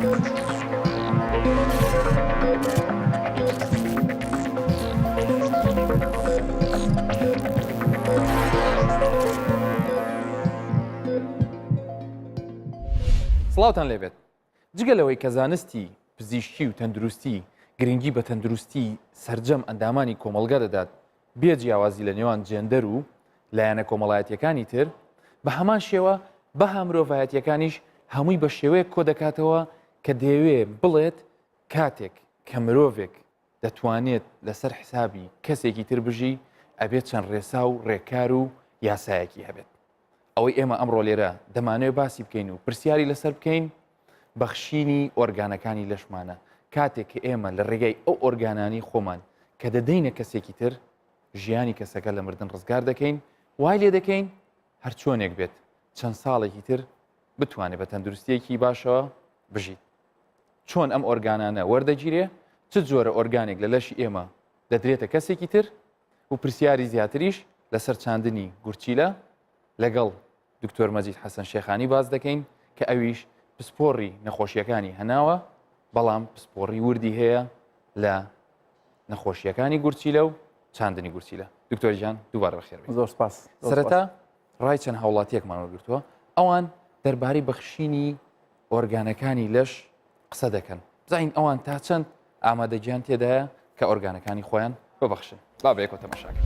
سڵاوتان لێبێت جگەلەوەی کە زانستی پزیشکی و تەندروستی گرنگی بە تەندروستی سەرجەم ئەندامانی کۆمەڵگە دەدات بێ جیاوازی لە نێوان جێندەر و لایەنە کۆمەڵایەتیەکانی تر بە هەمان شێوە بەها مرۆڤایەتیەکانیش هەمووی بە شێوەیەک کۆ دەکاتەوە کە دەیەوێ بڵێت کاتێک کە مرۆڤێک دەتوانێت لەسەر حسابی کەسێکی تر بژی ئەبێت چەند ڕێسا و ڕێکار و یاسایەکی هەبێت. ئەوەی ئێمە ئەمڕۆ لێرە دەمانەوێت باسی بکەین و پرسیاری لەسەر بکەین بەخشینی ئۆرگانەکانی لەشمانە کاتێک کە ئێمە لە ڕێگەی ئەو ئۆرگانانی خۆمان کە دەدەینە کەسێکی تر ژیانی کەسەکە لە مردن ڕزگار دەکەین وای لێ دەکەین هەر چۆنێک بێت چەند ساڵێکی تر بتوانێت بە تەندروستیەکی باشەوە بژیت. چۆن ئەم ئۆرگانانە وەردەگیرێ چ جۆرە ئۆرگانێک لە لەشی ئێمە دەدرێتە کەسێکی تر و پرسیاری زیاتریش لەسەر چاندنی گورچیلە لەگەڵ دکتۆر مەجید حەسەن شێخانی باز دەکەین کە ئەویش پسپۆڕی نەخۆشیەکانی هەناوە بەڵام پسپۆڕی وردی هەیە لە نەخۆشیەکانی گورچیلە و چاندنی گورچیلە. دکتۆر جان دووبارە بەخێر بێت. زۆر سپاس. سەرەتا ڕای چەند هاوڵاتیەکمان وەرگرتووە ئەوان دەربارەی بەخشینی ئۆرگانەکانی لەش قسە دەکەن بزانین ئەوان تا چەند ئامادەگیان تێدایە کە ئۆرگانەکانی خۆیان ببەخشن. با بە یەکەوە تەماشاکەین.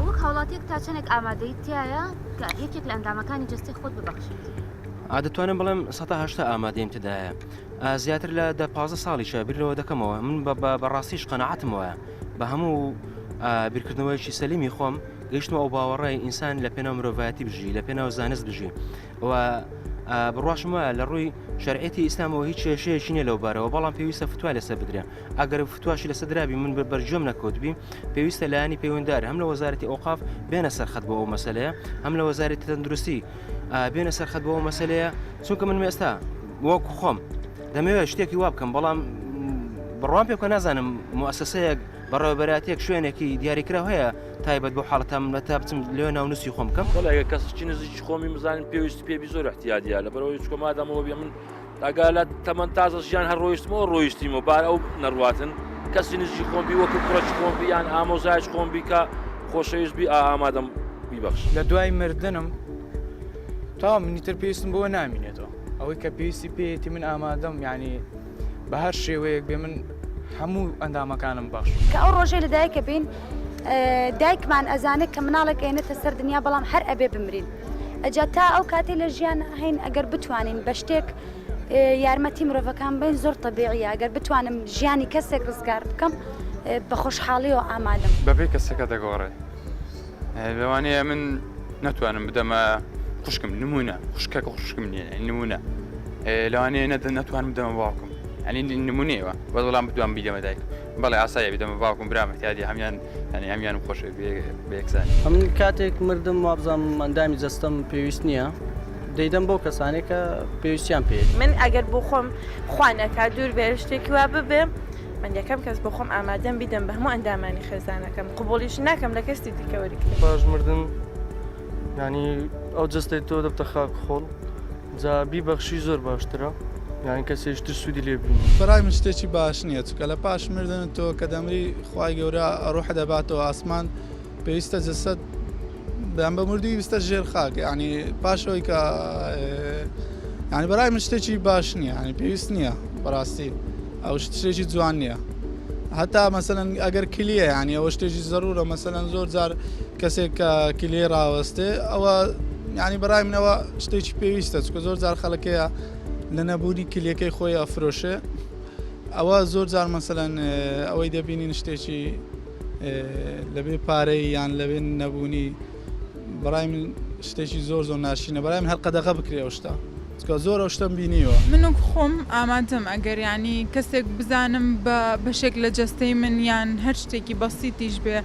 وەک هاوڵاتیەک تا چەندێک ئامادەی تایە کە یەکێک لە ئەندامەکانی جەستی خۆت ببەخشیت؟ دەتوانم بڵێم ١٨ ئامادەیم تدایە. زیاتر لە 15 ساڵیشە بیرەوە دەکەمەوە. من بەڕاستیش قەنەعەتم وایە بە هەموو بیرکردنەوەیکی سەلیمی خۆم گەیشتمە ئەو باوەڕای ئینسان لە پێناو مرۆڤایەتی بژی لە پێناو زانست بژی و بڕواشم وایە لە ڕووی شەرعەتی ئیسلامەوە هیچ کێشەیەکی نیە لەو بارەوە بەڵام پێویستە فتوا لەسەر بدرێ. ئەگەر فتواشی لەسەر درابی من بەرجۆم نەکەوتبی پێویستە لایەنی پەیوەنددار هەم لە وەزارەتی ئەوقاف بێنە سەرخەت بۆ ئەو مەسەلەیە هەم لە وەزارەتی تەندروستی بێنە سەرخەت بۆ ئەو مەسەلەیە چونکە من ئێستا وەکو خۆم دەمەوێت شتێکی وا بکەم بەڵام بڕوان پێ بکە نازانم موسسەیەک بەڕێوەبەراتێک شوێنێکی دیاریکرا هەیە تایبەت بۆ حاڵەتە من تا بچم لێ ناونووسی خۆم بکەم. وەڵێ کەسکی نزیکی خۆمی مزانین پێویستی پێبی زۆر احتیاجیە لەبەرەوەی چکۆ مادەمەوە بێ من ئەگا لە تەمەەن تازە ژیان هەر ڕۆیشتمەوە ڕۆیشتیمەوە بار ئەو نەڕواتن کەسی نزیکی خۆمبی وەکو کوڕەچ خۆمبی یان ئامۆزایش خۆمبی کە خۆشەویستبی ئامادەم بیبەخش. لە دوای مردنم تا منیتر پێویستم بۆ نامینێتەوە ئەوەی کە پێویستی پێێتی من ئامادەم یعنی بە هەر شێوەیەک بێ من هەموو ئەندامەکانم بەخش. کە ئەو ڕۆژەی لە دایکە بین دایکمان ئەزانێت کە مناڵێک ئێنێتە سەر دنیا بەڵام هەر ئەبێ بمرین. ئەجا تا ئەو کاتێ لە ژیان هەین ئەگەر بتوانین بە شتێک یارمەتی مرۆڤەکان بین زۆر تەبیعیە ئەگەر بتوانم ژیانی کەسێک ڕزگار بکەم بە خۆشحاڵیەوە ئامادەم. بەبێ کەسەکە دەگۆڕێت لەوانەیە من ناتوانم بدەمە خوشکم نمونە خوشکەکە خوشکم نییە نمونە لەوانەیە ناتوانم بدەمە باوکم ینی نمونەیەوە بەڵام بتوان بیدەمە دایک بەڵێ ئاسایە بیدەمە باوکم برام احتیاجی هەمیان ینی هەمیانم خۆش بەیەکسانی. من کاتێک مردم وابزانم ئەندامی جەستەم پێویست نییە دەیدەم بۆ کەسانێک کە پێویستیان پێ. من ئەگەر بۆ خۆم خوانەکە دوور بێ شتێکی وا ببێ من یەکەم کەس بۆ خۆم ئامادەم بیدەم بە هەموو ئەندامانی خێزانەکەم قوبولیش ناکەم لە کەستی دیکەوەریکە. باش مردن ینی ئەو جستەی تۆ دەبتە خاک خۆڵ جا بیبەخشی زۆر باشترە یان کەسێشتر سوودی لێ بین. بەڕای من شتێکی باش نییە چکە لە پاش مردن تۆ کە دەمری خوای گەورە ڕۆح دەباتەوە ئاسمان پێویستە جەسەد بەیان بە مردووی ویستە ژێر خاک ینی پاشەوەی کە ینی بەڕای من شتێکی باش نییە ینی پێویست نییە بەڕاستی ئەو شتێکی جوان نییە هەتا مەسەلەن ئەگەر کلیە ینی ئەوە شتێکی زەرورە مەسەلەن زۆر جار کەسێک کە کلێ ڕاوەستێ ئەوە ینی بەڕای منەوە شتێکی پێویستە چکە زۆر جار خەڵکەیە لە نەبوونی کلیەکەی خۆی ئەفرۆشێ ئەوە زۆر جار مەسەلەن ئەوەی دەبینین شتێکی لەبێ پارەی یان لەبێ نەبوونی بەڕای من شتێکی زۆر ناشینە بەڕای من هەر قەدەغە بکرێ ئەو شتە چکە زۆر ئەو شتم بینیوە. من خۆم ئامادەم ئەگەر ینی کەسێک بزانم بە بەشێک لە جەستەی من یان هەر شتێکی بەسیتیش بێ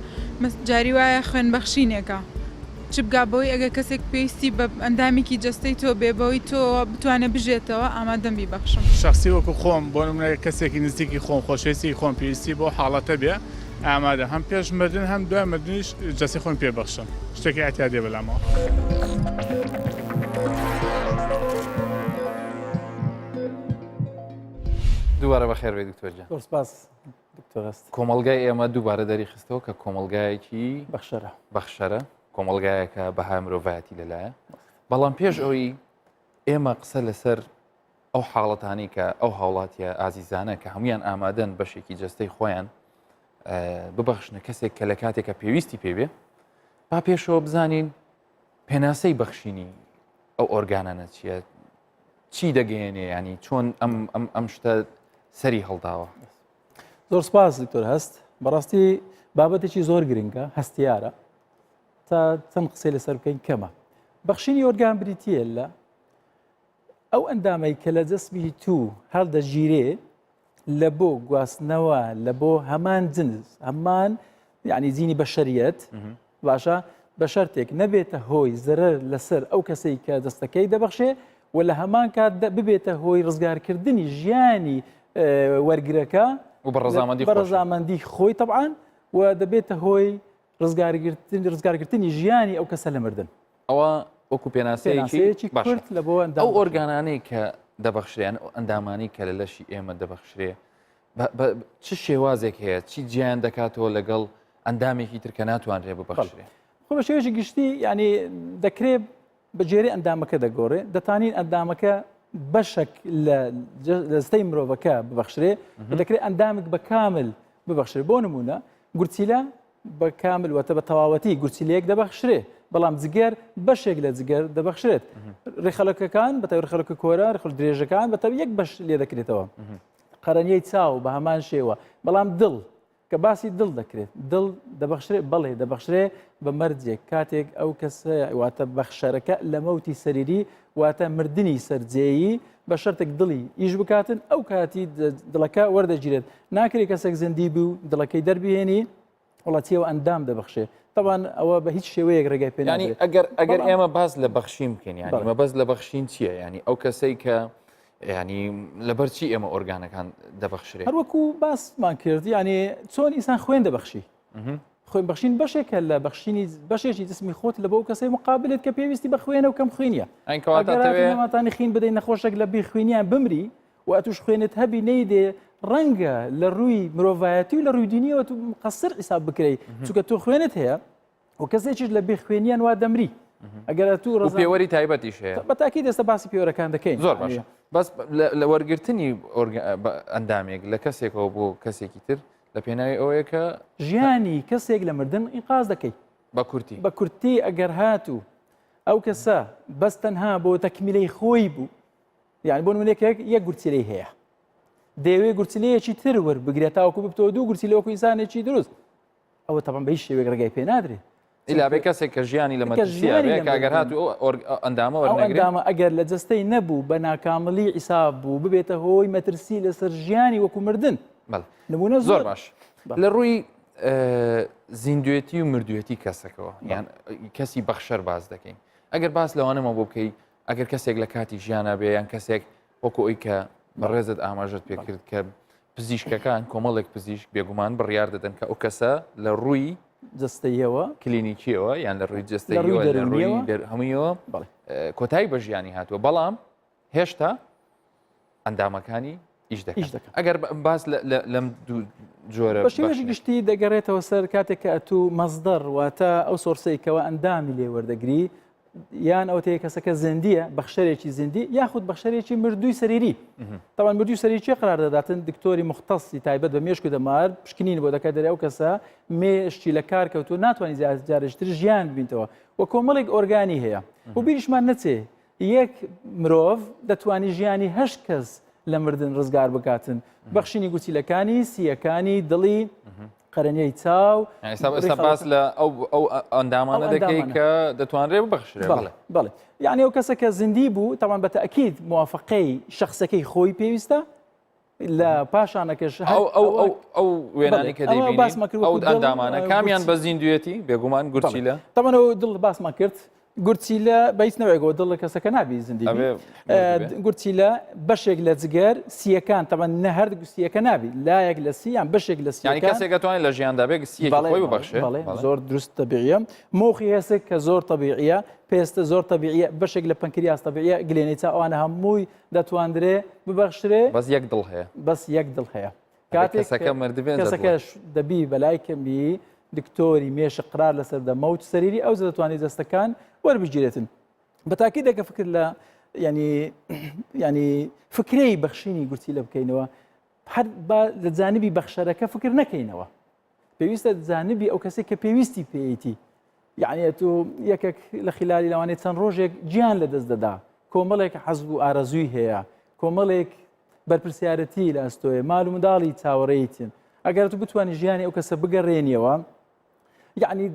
جاری وایە خوێنبەخشینێکە چ بگا بەوەی ئەگەر کەسێک پێویستی بە ئەندامێکی جەستەی تۆ بێ بەوەی تۆ بتوانێت بژێتەوە ئامادەم بیبەخشم. شخصی وەکو خۆم بۆ نمونە کەسێکی نزیکی خۆم خۆشەویستی خۆم پێویستی بۆ حاڵەتە بێ ئامادە هەم پێش مردن هەم دوای مردنیش جەستی خۆن پێبەخشن شتێکی ئەتیادێ بەلامەوە. دووبارە بەخێر بێت دکتۆرجان. سپاس دکتۆر هەست. کۆمەلگای ئێمە دووبارە دەری خستەوە کە کۆمەلگایەکی بەخشەرە کۆمەلگایەکە بەهای مرۆڤایەتی لەلایە. بەڵام پێش ئەوی ئێمە قسە لەسەر ئەو حاڵەتانی کە ئەو هاوڵاتیە ئازیزانە کە هەمویان ئامادەن بەشێکی جەستەی خۆیان ببەخشنە کەسێک کە لە کاتێکە پێویستی پێبێ با پێشەوە بزانین پێناسەی بەخشینی ئەو ئۆرگانانە چییە چی دەگەێنێ ینی چۆن ئەم شتە سەری هەڵداوە. زۆر سپاس دکتۆر هەست بەڕاستی بابەتێکی زۆر گرنگە هەستیارە تا چەند قسەی لەسەر بکەین کەمە. بەخشینی ئۆرگان بریتیە لە ئەو ئەندامەی کە لە جەسمی تو هەڵدەگیرێ لە بۆ گواستنەوە لە بۆ هەمان جنس هەمان یعنی زینی بەشەریەت باشە بە شەرتێک نەبێتە هۆی زەرەر لەسەر ئەو کەسەی کە دەستەکەی دەبەخشێ و لە هەمان کات ببێتە هۆی ڕزگارکردنی ژیانی وەرگرەکە و بەڕەزامەندی خۆی طبعاً و دەبێتە هۆی ڕزگارکردنی ژیانی ئەو کەسە لە مردن. ئەوە وەکو پێناسەیەکی کورت لە بۆ ئەو ئۆرگانانەی کە دەبەخشرێن ئەندامانی کە لە لەشی ئێمە دەبەخشرێ چ شێوازێک هەیە چی گیان دەکاتەوە لەگەڵ ئەندامێکی ترکە ناتوانرێ ببەخشرێ. خۆ بە شێوەیەکی گشتی ینی دەکرێت بەجێری ئەندامەکە دەگۆڕێ دەتوانین ئەندامەکە بەشێک لە دەستەی مرۆڤەکە ببەخشرێ دەکرێت ئەندامێک بە کامل ببەخشرێ. بۆ نمونە گورچیلە بە کامل وەتە بە تەواوەتی گورچیلەیەک دەبەخشرێ بەڵام جگەر بەشێک لە جگەر دەبەخشرێت. ڕێخەڵەکەکان بە تەوی ڕێخەڵەکە کۆرە ڕێخەڵ درێژەکان بە تەوی یەک بەش لێ دەکرێتەوە. قەرەنیەی چاو بە هەمان شێوە بەڵام دڵ کە باسی دڵ دەکرێت دڵ دەبەخشرێ بەڵێ دەبەخشرێ بە مەرجێک کاتێک ئەو کەسە واتە بەخشەرەکە لە مەوتی سەریری واتە مردنی سەرجێیی بە شەرتێک دڵی ئیش بکاتن ئەو کاتی دڵەکە وەردەگیرێت ناکرێت کەسێک زەندی بوو دڵەکەی دەربهێنی وڵاتیەوە ئەندام دەبەخشێ. طبعاً ئەوە بە هیچ شێوەیەک ڕێگای پێ ینی ئەگەر ئێمە باز لە بەخشین بکەین ینی مەبەست لە بەخشین چییە ینی ئەو کەسەی کە ینی لەبەرچی ئێمە ئۆرگانەکان دەبەخشرێ هەروەکو باسمان کرد ینی چۆن ئینسان خوێن دەبەخشی خوێن بەخشین بەشێکە لە بەخشینی بەشێکی جسمی خۆت لە بۆ کەسەی مقابلت کە پێویستی بەخوێنە و کەم خوێنیە ئەگەراتانی خین بدەین نەخۆشێک لە بیخوێنیان بمری و ئەتوش خوێنت هەبی نەیدێ ڕەنگە لە ڕووی مرۆڤایەتی و لە ڕووی دینیەوە تو قەسر حیساب بکرێ چونکە تۆ خوێنت هەیە و کەسێکیش لە بێخوێنیان وا دەمری ئەگەر تو پێوەری تایبەتیش هەیە بەتاکی دەستە باسی پێوەرەکان دەکەین زۆر باشە بەس لە وەرگرتنی ئەندامێک لە کەسێکەوە بۆ کەسێکی تر لە پێناوی ئەوەیە کە ژیانی کەسێک لە مردن ئینقاز دەکەی بە کورتی ئەگەر هاتوو ئەو کەسە بەس تەنها بۆ تەکمیلەی خۆی بوو یعنی بۆ نمونەیەک یەک گورچیلەی هەیە دەیەوێت گورچیلەیەکی تر وەربگرێت تاوەکو ببتەوە دوو گورچیلەوەکو ئینسانێکی دروست ئەوە تەبەن بە هیچ شێوەیەک ڕێگای پێ نادرێت ئیلابێ کەسێک کە ژیانی لە مەترسیە کاگەر هاتوو ئەندامە ئەندامە ئەگەر لە جەستەی نەبوو بە ناکاملی حیساب بوو ببێتە هۆی مەترسی لەسەر ژیانی وەکو مردن نمونە زۆر باش لە ڕووی زیندوێتی و مردوێتی کەسەکەەوە یان کەسی بەخشەر باز دەکەین ئەگەر باس لەوانەمە بۆ بکەی ئەگەر کەسێک لە کاتی ژیانە بێ یان کەسێک وەکو ئەوی کە بەڕێزت ئاماژت پێکرد کە پزیشکەکان کۆمەڵێک پزیشک بێگومان بڕیار دەدەن کە ئەو کەسە لە ڕووی جستەیەوە کلینیکیەوە یان لە ڕووی جستەیەوە لە ڕووی هەموویەوە کۆتایی بە ژیانی هاتووە بەڵام هێشتا ئەندامەکانی ئیش دەکەن ئەگەر باس لەم دوو جۆرە بە شێوەیەکی گشتی دەگەڕێتەوە سەر کاتێک کە ئەتو مەزدەر واتە ئەو سۆرسەیەکەوە ئەندامی لێ وەردەگری یان ئەو تەیە کەسەکە زەندیە بەخشەرێکی زەندی یاخود بەخشەرێکی مردووی سەریری تاوان مردووی سەریری قرار دەداتن دکتۆری مختصی تایبەت بە مێشک و دەمار پشکنین بۆ دەکات دەرێ ئەو کەسە مێشتی لە کار کەوتو ناتوانانی جارشتر ژیان ببینتەوە و کۆمەڵێک ئۆرگانی هەیە و بیریشمان نەچێ یەک مرۆڤ دەتوانی ژیانی هەشت کەس لە مردن ڕزگار بکاتن بەخشینی گوتیلەکانی سیەکانی دڵی قەرەنیەی چاو ئێستا باس لە ئەو ئەندامانە دەکەی کە دەتوانرێ ببەخشرێ بەڵێ یعنی ئەو کەسە کە زیندی بوو تاوان بە تەئکید موافقەی شخصەکەی خۆی پێویستە لە پاشانەکەش ئەو وێنانی کە دەیبینی ئەو ئەندامانە کامیان بە زیندوێتی بێگومان گورچیلە تاوانەوە دڵ باسمان کرد گورچیلە بەیسنەوەیەکەوە دڵە کەسەکە نابی زندگی گورچیلە بەشێک لە جگەر سیەکان تەمان نە هەردوو سیەکە نابی لایەک لە سییان بەشێک لە ینی کەسێک دەتوانێت لە ژیاندا بێت سیەکەی ببەخشێ زۆر دروست تەبیعیە مۆخی هێسک کە زۆر تەبیعیە پێستە زۆر تەبیعیە بەشێک لە پەنکریاس تەبیعیە گلێنەی تا ئەوانە هەمووی دەتواندرێ ببەخشرێ بەس یەک دڵ هەیە بەس یەک دڵ هەیە کەسەکە مردبێن کەسەکە دەبی بەلای کەمی دکتۆری مێشە قرار لەسەر دەمەوت سەریری ئەو دەتوانێت دەستەکان وەربگیرێتن بەتاکی دەکە فکر لە ینی فکرەی بەخشینی گورتی لە بکەینەوە هەر لە جانبی بەخشەرەکە فکر نەکەینەوە پێویستە جانبی ئەو کەسێک کە پێویستی پێیتی یعنی تو یەکێک لە خلالی لەوانێت چەند ڕۆژێک گیان لە دەست دەدا کۆمەڵێک حەزب و ئارەزووی هەیە کۆمەڵێک بەرپرسیارەتی لە ئەستۆیە مال و منداڵی چاوەڕێیتن ئەگەر تو بتوانانی ژیانی ئەو کەسە بگەڕێنیەوە یعنی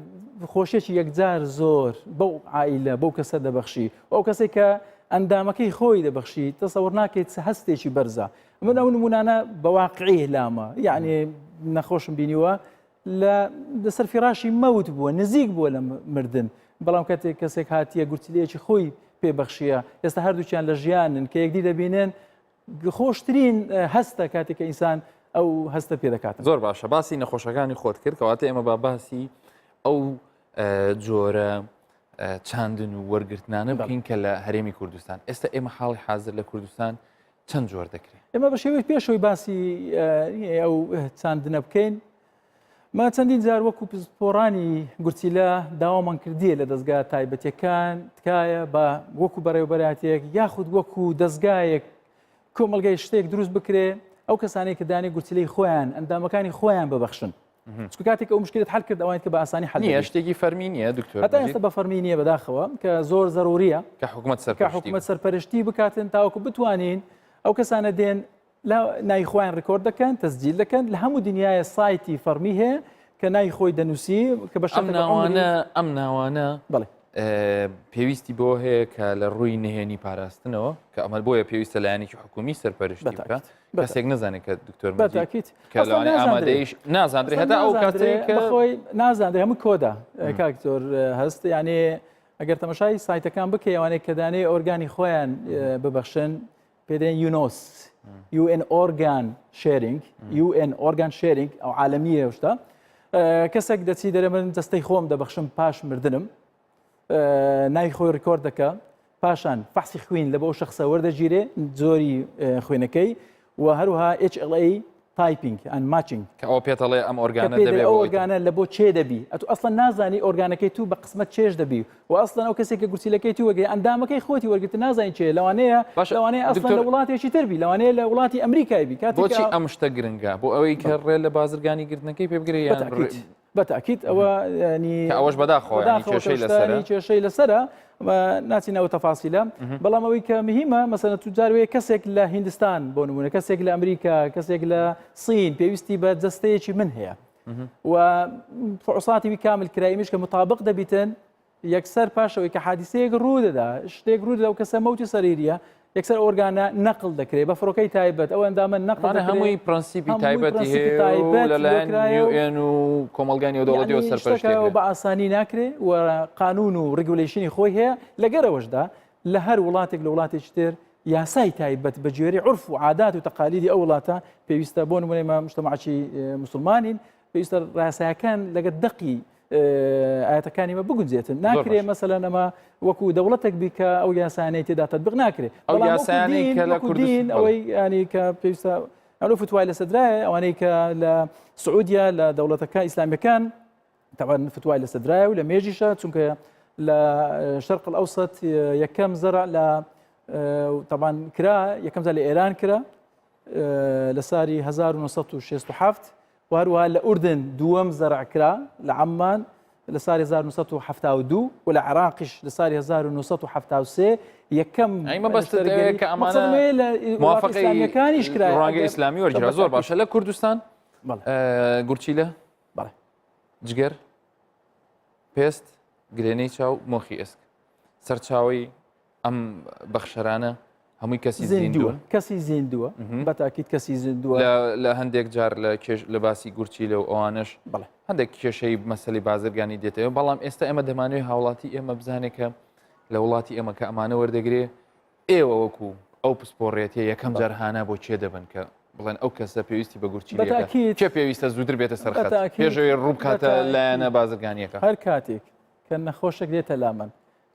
خۆشیێکی یەکجار زۆر بەو عائیلە بەو کەسە دەبەخشی ئەو کەسێک کە ئەندامەکەی خۆی دەبەخشی تەسەوڕ ناکەیت هەستێکی بەرزە من ئەو نمونانە بەواقعی لامە یعنی نەخۆشم بینیوە لە سەر فیراشی مەوت بووە نزیک بووە لە مردن بەڵام کاتێک کەسێک هاتیە گورتیلەیەکی خۆی پێبەخشیە ئێستا هەردووچیان لە ژیانن کە یەکدی دەبینێن خۆشترین هەستە کاتێک کە ئینسان ئەو هەستە پێ دەکاتن زۆر باشە باسی نەخۆشەکانی خۆت کرد کەواتە ئێمە با باسی ئەو جۆرە چاندن و وەرگرتنانە بکەین کە لە هەرێمی کوردستان ئێستا ئێمە حاڵی حاضر لە کوردستان چەند جۆر دەکرێت ئێمە بە شێوەی پێشەوەی باسی ئەو چاندنە بکەین ما چەندین جار وەکو پۆڕانی گورتیلە داوامان کردیە لە دەستگا تایبەتیەکان تکایە بە وەکو بەڕێوەبەراتێک یاخود وەکو دەستگایەک کۆمەلگای شتێک دروست بکرێ ئەو کەسانەی کە دانی گورتیلەی خۆیان ئەندامەکانی خۆیان ببەخشن کاتێک ئەو مشکلت حل کرد ئەوانێت کە بە ئاسانی حل نییە شتێکی فەرمی نییە دکتۆر هەتا ئێستا بە فەرمی نییە بەداخەوە کە زۆر زەروریە کە حکوومەت سەرپەرشتی بکاتن تاوەکو بتوانین ئەو کەسانە دێن نای خۆیان ڕکۆرد دەکەن تەسجیل دەکەن لە هەموو دنیاە سایتی فەرمی هەیە کە نای خۆی دەنووسی کە بە ئەم ناوانە بڵێ پێویستی بۆ هەیە کە لە ڕووی نهێنی پاراستنەوە کە ئەمە بۆیە پێویستە لایەنێکی حکومی سەرپەرشتی بکە کەسێک نەزانێت کە دکتۆر کە لەوانێ ئامادەیش نازانرێت هەتا ئەو کاتێک خۆی نازانرێت هەموو کۆدا کاکتۆر هەست یانێ ئەگەر تەماشای سایتەکان بکە ئەوانەیە کە دانێ ئۆرگانی خۆیان ببەخشن پێدێن یونۆس UN Organ Sharing UN Organ Sharing ئەو عالەمیە شتا کەسێک دەچی دەرێ من دەستەی خۆم دەبەخشم پاش مردنم نای خۆی ڕکۆرد دەکە پاشان فەحسی خوێن لە بۆ شخصە وەردەگیرێ جۆری خوێنەکەی و هەروها HLA تایپینگ ئەن ماچینگ کە ئەو پێتەڵێ ئەم ئۆرگانە دەبێت ئەو ئۆرگانە لە بۆ چێ دەبی ئەتو ئەسڵەن نازانی ئۆرگانەکەی تو بە قسمەت چێش دەبی و ئەسڵەن ئەو کەسێک کە گورچیلەکەی تو وەگەی ئەندامەکەی خۆتی وەرگتن نازانی چێ لەوانەیە ئەسڵەن لە وڵاتێکی تربی لەوانەیە لە وڵاتی ئەمریکای بی بۆچی ئەم شتە گرنگە بۆ ئەوەی کە ڕێ لە بازرگانی گرتنەکەی پێ بگرێ بەتاکیت ئەوە ینی ئەوەش بەداخۆ کێشەی لەسرە ناچینەوە تەفاسیلە بەڵام ئەوەی کە مهمە مەسەلەن توجاروەیە کەسێک لە هیندستان بۆ نمونە کەسێک لە ئەمریکا کەسێک لە سین پێویستی بە جەستەیەکی من هەیە و فحوساتی کامل کرایمیش کە مطابق دەبیتن یەکسەر پاشەوەی کە حادیسەیەک ڕوو دەدا شتێک ڕوو دەدا و کەسە مەوتی سەریریە یەکسەر ئۆرگانە نەقل دەکرێت بە فڕۆکەی تایبەت ئەو ئەندامە نەقل هەمووی پرەنسیپی تایبەتی هەیە لەلایەن UN و کۆمەلگانی دەوڵەتیەوە سەرپەرشتی بە ئاسانی ناکرێت و قانون و ڕگولیشنی خۆی هەیە لەگەرەوەشدا لە هەر وڵاتێک لە وڵاتێکی تر یاسای تایبەت بە جێری عرف و عادات و تەقالیدی ئەو وڵاتە پێویستە بۆ نمونە مجتەماعی مسلمانین پێویستە ڕاستایەکان لەگەر دقی ئاەتەکانی مە بگونجێتن ناکرێت مەسەلەن ئەمە وەکو دەوڵەتێک بیکە ئەو یاسانەی تێدا تەطبیق ناکرێت ئەو یاسانەی کە لە کوردستان ئەوەی ینی کە پێویستە ئەو فتوای لەسەدرایە ئەوانەی کە لە سعودیا لە دەوڵەتەکە ئیسلامیەکان طبعا فتوای لەسەدرایە و لە مێژیشە چونکە لە شەرق الأوسط یەکەم زەرع لە طبعا کرا یەکەم زار لە ئێران کرا لە ساری 1967 و هەروەها لە ئوردن دووەم زەرع کرا لە عەمان لە ساری 1972 و لە عێراقیش لە ساری 1973 یەکەم ئەمە بەستەکە ئەمانە موافقەکانیش کرا ڕەنگە ئیسلامی وەرگرا زۆر باشە لە کوردستان گورچیلە بەڵێ جگەر پێست گرێنەی چاو مۆخی ئێسک سەرچاوی ئەم بەخشەرانە هەمووی کەسی زیندووە کەسی زیندووە بەتاکیت کەسی زیندووە لە هەندێک جار لە باسی گورچیلە و ئەوانش هەندێک کێشەی مەسەلی بازرگانی دێتەوە بەڵام ئێستا ئێمە دەمانوێت هاوڵاتی ئێمە بزانێت کە لە وڵاتی ئێمە کە ئەمانە وەردەگرێ ئێوە وەکو ئەو پسپۆڕێتە یەکەم جارهانە بۆ چێ دەبن کە بڵێن ئەو کەسە پێویستی بە گورچی چه پێویستە زووتر بێتە سەرخەت پێشەوەی ڕووبکاتە لایەنە بازرگانیەکە هەر کاتێک کە نەخۆشێک دێتە لامان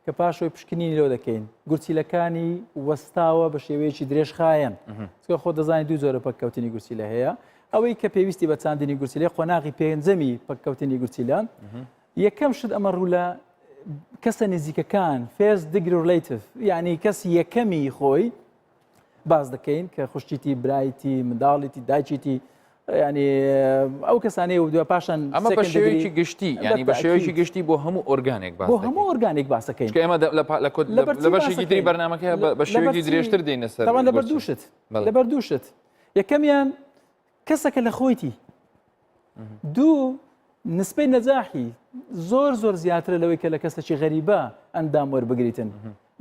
کە پاشەوەی پشکنینی لەو دەکەین گورچیلەکانی وەستاوە بە شێوەیەکی درێژخایەن چکە خۆ دەزانانی دوو زۆرە پەککەوتنی گورچیلە هەیە ئەوەی کە پێویستی بە چاندنی گورچیلێ قۆناغی پێنجەمی پەککەوتنی گورچیلان یەکەم شت ئەمە ڕوو لە کەسە نزیکەکان فێز دیگر و ریلیتیف یعنی کەس یەکەمی خۆی باز دەکەین کە خوشتیتی برایتی منداڵیتی دایکیتی ینی ئەو کەسانەیە و دووە پاشان ئەمە بە شێوەیەکی گشتی ینی بە شێوەیەکی گشتی بۆ هەموو ئۆرگانێک بۆ هەموو ئۆرگانێک باسەکەین ئێمە لە بەشێکی تری بەرنامەکە بە شێوەیەکی درێژتر دێنە سەر لەبەر دووشت یەکەمیان کەسەکە لە خۆیتی دوو نسبەی نەجاحی زۆر زیاترە لەوەی کە لە کەسێکی غەریبە ئەندام وەربگریتن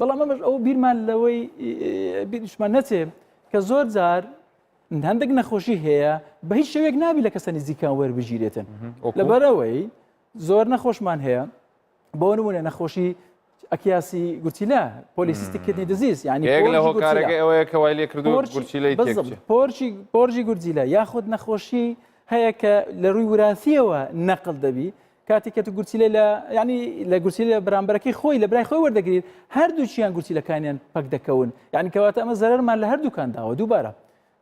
بەڵام ئەمەش ئەو بیرمان لەوەی بیرشمان نەچێ کە زۆر جار هەندێک نەخۆشی هەیە بە هیچ شێوەیەک نابی لە کەسە نزیکان وەربژیرێتن لەبەرەوەی زۆر نەخۆشمان هەیە بۆ نمونە نەخۆشی ئەکیاسی گورچیلە پۆلیسیستی کردنی دزیز یعنی لە هۆکارەکە ئەوەیە کە وای لێ کردو گورچیلەی پۆرژی گورجیلە یاخود نەخۆشی هەیە کە لە ڕووی وراثیەوە نەقل دەبی کاتێک کە تو گورچیلە لە ینی لە گورچیلە بەرامبەرەکەی خۆی لە برای خۆی وەردەگرێت هەردووچیان گورچیلەکانیان پەک دەکەون یعنی کەواتە ئەمە زەرەرمان لە هەردووکان داوە دووبارە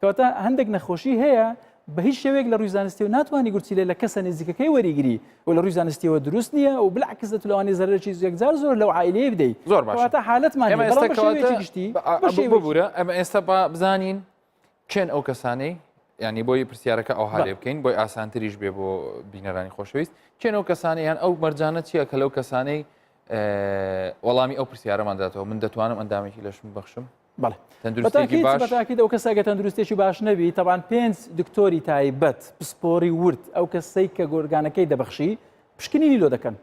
کەواتە هەندێک نەخۆشی هەیە بە هیچ شێوەیەک لە ڕووی زانستیەوە ناتوانانی گورچیلە لە کەسە نزیکەکەی وەریگری و لە ڕووی زانستیەوە دروست نییە و بلعکس دەتوانانی زەرەرکی یەکجار زۆر لەو عائلەیە بدەیت زۆر باش کەواتە حالەتمان ببوورە ئەمە ئێستا بزانین چێن ئەو کەسانەی ینی بۆی پرسیارەکە ئەو هاالێ بکەین بۆی ئاسانتریش بێ بۆ بینەرانی خۆشەویست چێن ئەو کەسانەی یان ئەو مەرجانە چییە کە لەو کەسانەی وەڵامی ئەو پرسیارەمان داتەوە من دەتوانم ئەندامێکی لەشم بەخشم تەندروستی باشاکیدا ئەو کەساگە تەندروستێکی باش نەبی تەوان 5 دکتۆری تایبەت پسپۆری ورد ئەو کەسەی کە گۆرگانەکەی دەبەخشی پشکنینی لۆ دەکەن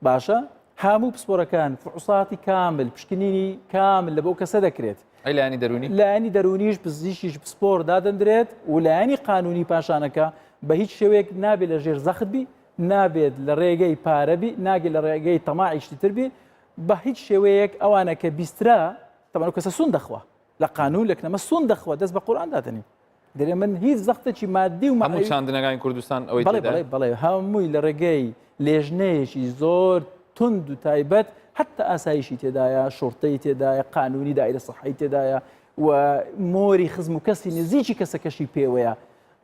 باشە هەموو پسپۆرەکان فحوساتی کامل پشکنینی کامل لە بۆ کەسە دەکرێت لایانی دەرونی لایانی دەرونیش پزیشیش پسپۆر دادەندرێت و لایانی قانونی پاشانەکە بە هیچ شێوەیەک نابێت لە ژێر زەخت بی نابێت لە ڕێگەی پارەبی ناگێت لە ڕێگەی تەماعیشتی تر بێ بە هیچ شێوەیەک ئەوانە کە بیسترا تەمان کەسە سون دەخوا لە قانون لەکنەمە سون دەخوا دەست بە قورئان دادنی دەرێ من هیچ زەختێکی مادی و هەموو چاندنەکانی کوردستان ئەوەی بەڵێ هەمووی لە ڕێگەی لێژنەیەکی زۆر تند و تایبەت حتى ئاسایشی تێدایە شۆرتەی تێدایە قانونی دایرە سەحی تێدایە و مۆری خزم و کەسی نزیکی کەسەکەشی پێوەیە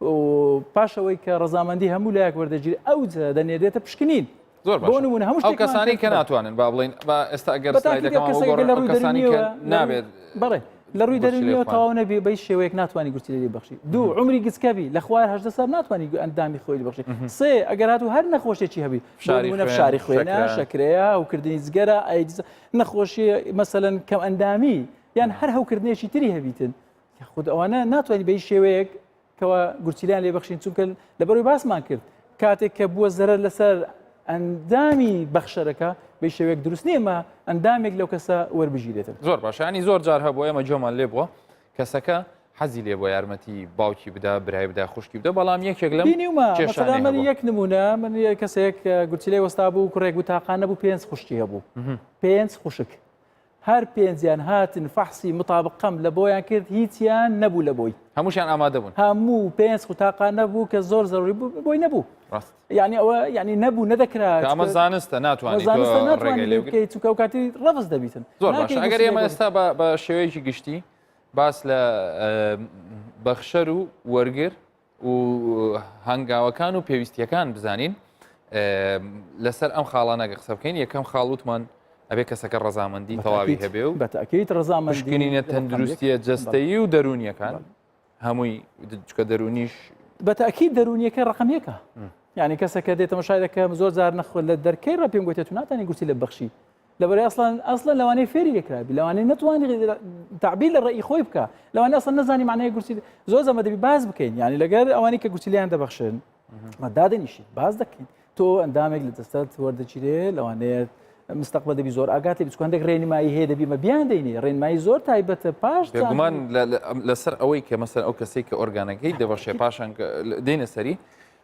و پاشەوەی کە ڕەزامەندی هەموو لایەک وەردەگیری ئەو دەنێرێتە پشکنین زۆر بۆ نمونە هەموو ئەو کەسانی کە ناتوانن با بڵین با ئێستا ئەگەر کەسانی کە نابێت بەڵێ لە ڕووی دەرونیەوە تەواو نەبی بە هیچ شێوەیەک ناتوانانی گورچیلەی بەخشی دوو عمری گچکەبی لە خوار 18 سال ناتوانانی ئەندامی خۆی بەخشی سێ ئەگەر هاتوو هەر نەخۆشیێکی هەبی فشاری خوێنە شەکرەیە هەوکردنی جگەرە نەخۆشی مەسەلەن کەم ئەندامی یان هەر هەوکردنێکی تری هەبیتن خود ئەوانە ناتوانانی بە هیچ شێوەیەک کەەوە گورچیلیان لێ بەخشین چونکە لەبەرەوەی باسمان کرد کاتێک کە بووە زەرەر لەسەر ئەندامی بەخشەرەکە بە شێوەیەک دروست نییەمە ئەندامێک لەو کەسە وەربژیرێتن زۆر باش ینی زۆر جار هەبوو ئێمە جۆمان لێ بووە کەسەکە حەزی لێ بۆ یارمەتی باوکی بدا برای بدا خوشکی بدە بەڵام یەکێک لەم من یەک نمونە من کەسێک گورچیلەی وەستا بوو کوڕێک بوو تاقانە بوو 5 خوشکی هەبوو 5 خوشک هەر پێنجیان هاتن فەحسی مطابقەم لە بۆیان کرد هیچیان نەبوو لە بۆی هەمووشیان ئامادە بوون هەموو 5 خوتاقان نەبوو کە زۆر زەڕوری بۆی نەبوو یعنی ئەوە یعنی نەبوو نەدەکرات ئەمە زانستە ناتوانێت بکەیت چونکە ئەو کاتی ڕەفز دەبیتن زۆر باش ئەگەر ئێمە ئێستا بە شێوەیەکی گشتی باس لە بەخشەر و وەرگر و هەنگاوەکان و پێویستیەکان بزانین لەسەر ئەم خاڵانەگە قسە بکەین یەکەم خاڵوتمان ئەبێ کەسەکە ڕەزامەندی تەواوی هەبێ و بەتاکید ڕەزامەندی پشکنینە تەندروستیە جەستەیی و دەرونیەکان هەمووی چکە دەرونیش بەتاکید دەرونیەکە ڕقەمیەکە یعنی کەسەکە دێتەمە شای دەکەم زۆر جار نەخۆ لە دەرکەی ڕە پێم گوتێت و ناتانی گورچی لە بەخشی لەبەرەی ئەسڵەن لەوانەیە فێری لێکرابی لەوانەیە نەتوانی تعبیر لە ڕێی خۆی بکە لەوانەیە ئەسڵ نەزانی معنای گورچی زۆر زەمە دەبی باز بکەین یعنی لەگەر ئەوانەی کە گورچیلیان دەبەخشن دادەنیشی باز دەکەین تۆ ئەندامێک لە دەستت وەردەچیرێ لەوانەیە مستقبل دەبی زۆر ئاگاتی بچکوندێک ڕێنمایی هەیە دەبی مە بیان دەینی ڕێنمایی زۆر تایبەتە پاش بێگومان لەسەر ئەوەی کە مەسەر ئەو کەسێک کە ئۆرگانەکەی دەبەشێ پاشان دێنە سەری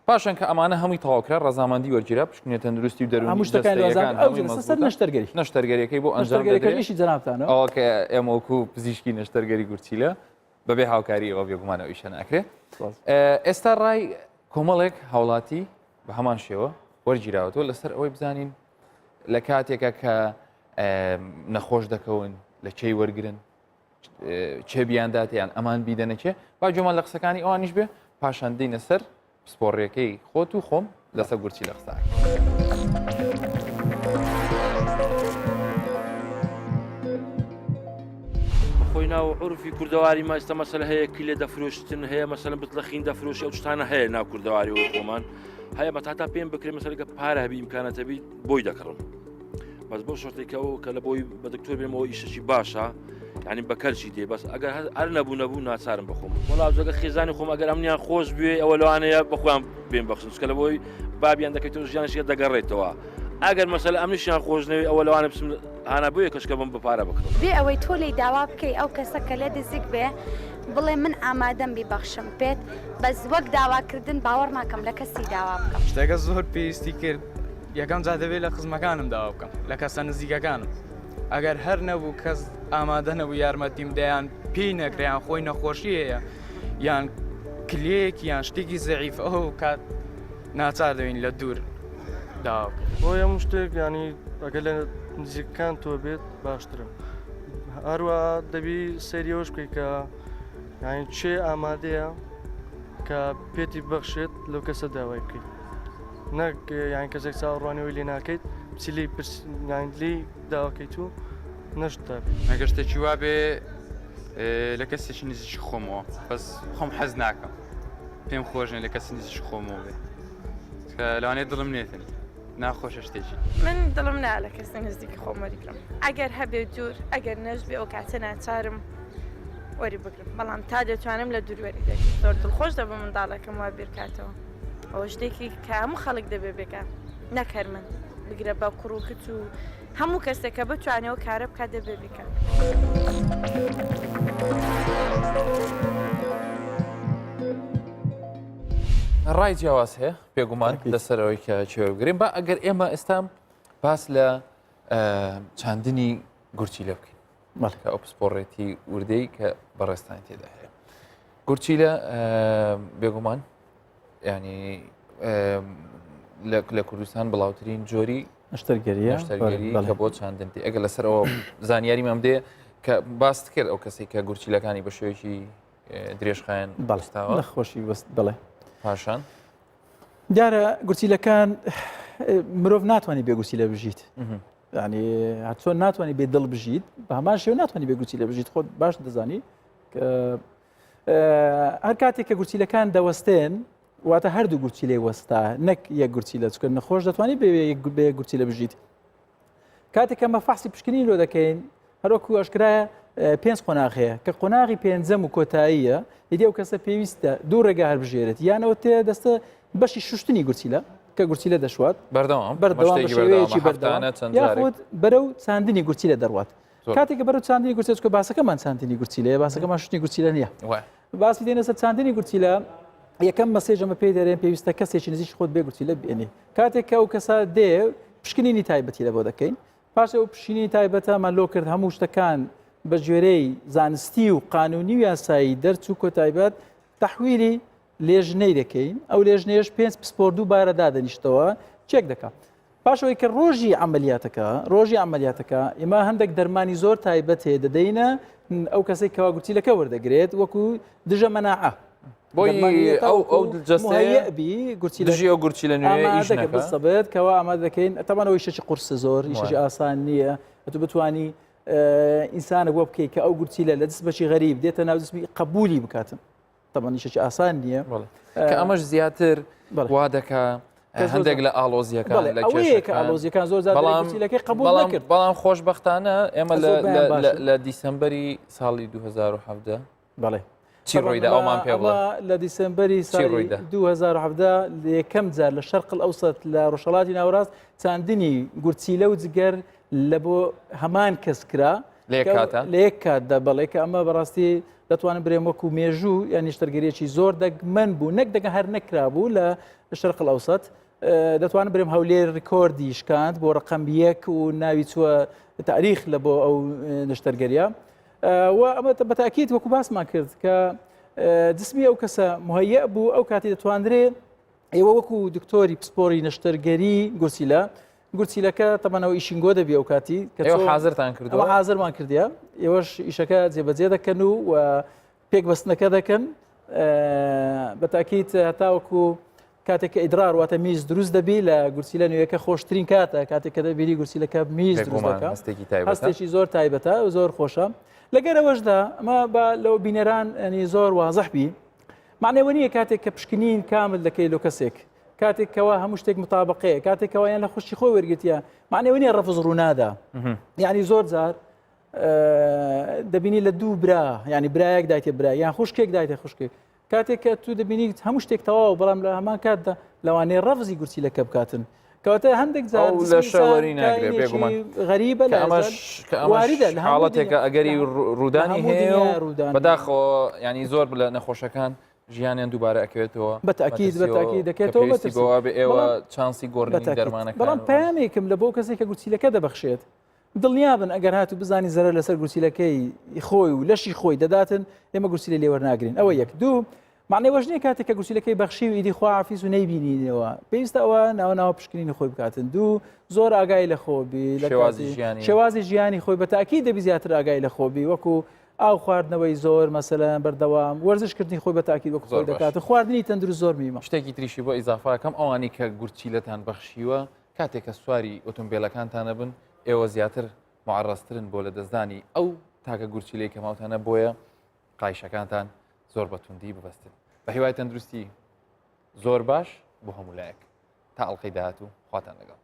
پاشان کە ئەمانە هەمووی تەواوکرا ڕەزامەندی وەرگیرا پشکنێت تەندروستی و دەرونی هەموو شتەکان ئەو سەر نەشتەرگەری نەشتەرگەریەکەی بۆ ئەنجام نەشتەرگەریەکەیشی جەنابتانە ئەوە کە ئێمە وەکو پزیشکی نەشتەرگەری گورچیلە بەبێ هاوکاری ئەوە بێگومانەوە ئیشە ناکرێت. ئێستا ڕای کۆمەڵێک هاوڵاتی بە هەمان شێوە وەرگیراوەتەوە لەسەر ئەوەی بزانین لە کاتێکە کە نەخۆش دەکەون لە چێی وەرگرن چێ بیانداتیان ئەمان بیدەنەچێ با جۆمان لە قسەکانی ئەوانیش بێ پاشان دێنە سەر سپۆڕیەکەی خۆت و خۆم لەسەر گورچی لە قسە. خۆی ناو عروفی کوردەواری ماستە مەسەلە هەیە کلێ دەفرۆشتن هەیە مەسەلەن بتلەخین دەفرۆشی ئەو شتانە هەیە ناو کوردەواری و خۆمان هەیە بە تاتا پێم بکرێت مەسەلەکە پارە هەبی ئیمکانەتە بی بۆی دەکڕم بەس بۆ شۆرتێکەوە کە لە بۆی بە دکتۆر بێمەوە ئیشەشی باشە یعنی بەکەلشی دێ بەس ئەگەر هەر نەبوو ناچارم بخۆم وڵاوزەکە خێزانی خۆم ئەگەر ئەمنیان خۆش بوێ ئەوە لەوانەیە بەخۆیان بێن بەخشن چکە لە بۆی بابیان دەکەیتەوە ژیانشی دەگەڕێتەوە ئەگەر مەسەلە ئەمنیشیان خۆشنەوەی ئەوە لەوانە بچم هانا بۆیە کەشکە بم بەپارە بکڕم بێ ئەوەی تۆ لی داوا بکەی ئەو کەسە کە لێ دزیک بێ بڵێ من ئامادەم بیبەخشم پێت بەس وەک داواکردن باوەڕ ناکەم لە کەسی داوا بکەم شتێکە زۆر پێویستی کرد یەکەم جا دەبێت لە خزمەکانم داوا بکەم لە کەسە نزیکەکانم ئەگەر هەر نەبوو کەس ئامادە نەبوو یارمەتیم دەیان پێی نەکریان خۆی نەخۆشی هەیە یان کلەیەک یان شتێکی زەعیف ئەو کات ناچار دەوین لە دوور داوا بۆ هەموو شتێک ینی ئەگەر لە نزیکەکان تۆ بێت باشترم هەروە دەبی سەریەوەش بکەی کە یانی چێ ئامادەیە کە پێتی بەخشێت لەو کەسە داوای بکەیت نەک یان کەسێک چاوەڕوانەوەی لێ ناکەیت پسیلی لی داواکەیت و نەشتا ئەگەر شتێکی وا بێ لە کەسێکی نزیکی خۆمەوە بەس خۆم حەز ناکەم پێم خۆشنە لە کەسی نزیکی خۆمەوە بێ کە لەوانەیە دڵم نێتن ناخۆشە شتێکی من دڵم نا لە کەسی نزیکی خۆم وەریگرم ئەگەر هەبێ دوور ئەگەر نەش بێ ئەو کاتە ناچارم وەری بگرم بەڵام تا دەتوانم لە دوور وەری دەگرم زۆر دڵخۆش دەبم منداڵەکەم وا بیرکاتەوە ئەوە شتێکی کە هەموو خەڵک دەبێ بێکە نەکەر من بگرە بە کوڕووکت و هەموو کەسێکە بتوانێەوە کارە بکات دەبێ بکە. ڕای جیاواز هەیە پێگومان لەسەرەوەی کە چێوە بگرین با ئەگەر ئێمە ئێستام باس لە چاندنی گورچیلە بکەین کە ئەو پسپۆڕێتی وردەی کە بەڕێستانی تێدا هەیە گورچیلە بێگومان ینی لە کوردستان بڵاوترین جۆری نەشتەرگەریە کە بۆ چاندنی ئەگەر لەسەرەوە زانیاری مەمدێ کە باست کرد ئەو کەسی کە گورچیلەکانی بە شێوەیەکی درێژخایەن باڵستاوە نەخۆشی وەست بڵێ پاشان دیارە گورچیلەکان مرۆڤ ناتوانانی بێگورچی لە بژیت ینی چۆن ناتوانانی بێ دڵ بژیت بە هەمان شێوە ناتوانانی بێگورچی لە بژیت خۆت باش دەزانی هەر کاتێک کە گورچیلەکان دەوەستێن واتە هەردوو گورچی لێ وەستا نەک یەک گورچی لە چکە نەخۆش دەتوانانی بێ گورچی لە بژیت کاتێک کە مەفاسی پشکنی لۆ دەکەین هەروەکو ئەشکرایە 5 قۆناغ هەیە کە قۆناغی پێنجەم و کۆتاییە هیدی ئەو کەسە پێویستە دوو ڕێگە هەربژێرێت یانەوە تێ دەستە بەشی شوشتنی گورچیلە کە گورچیلە دەشوات بەردەوام بەشێوەیەکی بەردەوام یاخود بەرەو چاندنی گورچیلە دەڕوات کاتێک کە بەرەو چاندنی گورچیلە چکە باسەکەمان چاندنی گورچیلەیە باسەکەمان شوشتنی گورچیلە نییە باسی دێنە سەر چاندنی گورچیلە یەکەم مەسێژەمە پێی دەرێن پێویستە کەسێکی نزیک خۆت بێ گورچیلە بێنێ کاتێک کە ئەو کەسە دێ پشکنینی تایبەتی لە بۆ دەکەین پاشە ئەو پشکنینی تایبەتەمان لۆ کرد هەموو شتەکان بە ژێرەی زانستی و قانونی و یاسایی دەرچوو کۆتایبەت تەحویلی لێژنەی دەکەین ئەو لێژنەیەش 5 پسپۆر دووبارە دادەنیشتەوە چێک دەکات پاشەوەی کە ڕۆژی ئەمەلیاتەکە ئێمە هەندێک دەرمانی زۆر تایبەت هەیە دەدەینە ئەو کەسێک کەوا گورچیلەکە وەردەگرێت وەکو دژە مەناعە بۆی ئەو دڵجەستەیەبی گورچی ئەو گورچی لە نوێ ئامادەکە بسەبێت کەوا ئامادە دەکەین تەمانەوەی شەشی قورسە زۆر ئیشەشی ئاسان نییە ئەتو بتوانی ئینسانە بۆ بکەیت کە ئەو گورچیلە لە دەست بەشی غەریب دێتە ناو دەستمی قبولی بکاتن تەمانی شەشی ئاسان نییە کە ئەمەش زیاتر وا دەکا هەندێک لە ئالۆزیەکان لە ئالۆزیەکان زۆر زیاترەکەی قبول نەکرد بەڵام خۆشبەختانە ئێمە لە دیسەمبەری ساڵی 2017 بەڵێ چی ڕۆیدا ئەومان پێ بڵێ لە دیسەمبەری ساڵی 2017 یەکەم جار لە شەرق ئەوسەد لە ڕۆژهەڵاتی ناوەڕاست چاندنی گورچیلە و جگەر لە بۆ هەمان کەس کرا لە یەک کاتدا بەڵێ کە ئەمە بەڕاستی دەتوانن برێم وەکو مێژوو یان نیشتەرگەریەکی زۆر دەگمەن بوو نەک دەگە هەر نەکرابوو لە شەرق الأوسط دەتوانن برێم هەولێر ڕیکۆردی شکاند بۆ ڕقم 1 و ناوی چووە تاریخ لە بۆ ئەو نیشتەرگەریە و ئەمە بەتاکید وەکو باسمان کرد کە جسمی ئەو کەسە مهەیە بوو ئەو کاتی دەتوانرێ ئێوە وەکو دکتۆری پسپۆری نیشتەرگەری گورچیلەکە تەمەنەوە ئیشینگۆ دەبی ئەو کاتی کە حاضرتان کردەوە حاضرمان کردیا ئێوەش ئیشەکە جێبەجێ دەکەن و پێک بەستنەکە دەکەن بەتاکیت هەتاوەکو کاتێک ئیدرار واتە میز دروست دەبی لە گورچیلە نوێیەکە خۆشترین کاتە کاتێک کە دەبیری گورچیلەکە میز دروست دەکە هەستێکی زۆر تایبەتە و زۆر خۆشە لەگەر ئەوەشدا ئەمە بە لەو بینەران ئەنی زۆر وازەح بی معنەوە نییە کاتێک کە پشکنین کامل دەکەی لۆ کەسێک کاتێکەوە هەموو شتێک مطابقەیە کاتێکەوە یان لە خوشی خۆی وەرگتیە معنەوە نییە ڕەفز ڕوونادا یعنی زۆر جار دەبینی لە دوو برا ینی برایەک دایتێ برا یان خوشکێک دایتە خوشکێک کاتێک کە تو دەبینیت هەموو شتێک تەواو بەڵام لە هەمان کاتدا لەوانەیە ڕەفزی گورچیلەکە بکاتن کەواتە هەندێک جار لە شەوەری ناگرێت بێگومان غەریبە لە واریدە لە حاڵەتێکە ئەگەری ڕوودانی هەیە بەداخەوە ینی زۆر لە نەخۆشەکان ژیانیان دووبارە ئەکەوێتەوە بەتاکید دەکێتەوە بە ئێوە چانسی گۆڕینی دەرمانەکە بەڵام پامێکم لە بۆ کەسێک کە گورچیلەکە دەبەخشێت دڵنیابن ئەگەر هاتو بزانی زەرە لەسەر گورچیلەکەی خۆی و لەشی خۆی دەداتن ئێمە گورچیلە لێوەرناگرین ئەوە یەک دوو معنەوەش نییە کاتێک کە گورچیلەکەی بەخشی و ئیدی خواحافیز و نەیبینینەوە پێویستە ئەوە ناوە پشکنینی خۆی بکاتن دوو زۆر ئاگای لە خۆبی شێوازی ژیانی خۆی بەتاکید دەبی زیاتر ئاگای لە خۆبی وەکو ئاو خواردنەوەی زۆر مەسەلەن بەردەوام وەرزشکردنی خۆی بەتاکید وەکو زۆر دەکات خواردنی تەندروست زۆر میمە شتێکی تریشی بۆ ئیزافاکەم ئەوانی کە گورچیلەتان بەخشیوە کاتێک کە سواری ئۆتۆمبیلەکانتانە بن ئێوە زیاتر معڕسترن بۆ لە دەستدانی ئەو تاکە گورچیلەی کە ماوتانە بۆیە قایشەکانتان زۆر بەتوندی ببەستن بە هیوای تەندروستی زۆر باش بۆ هەمولایەک تا ئەڵلقەی داهاتوو خواتان لەگەڵ.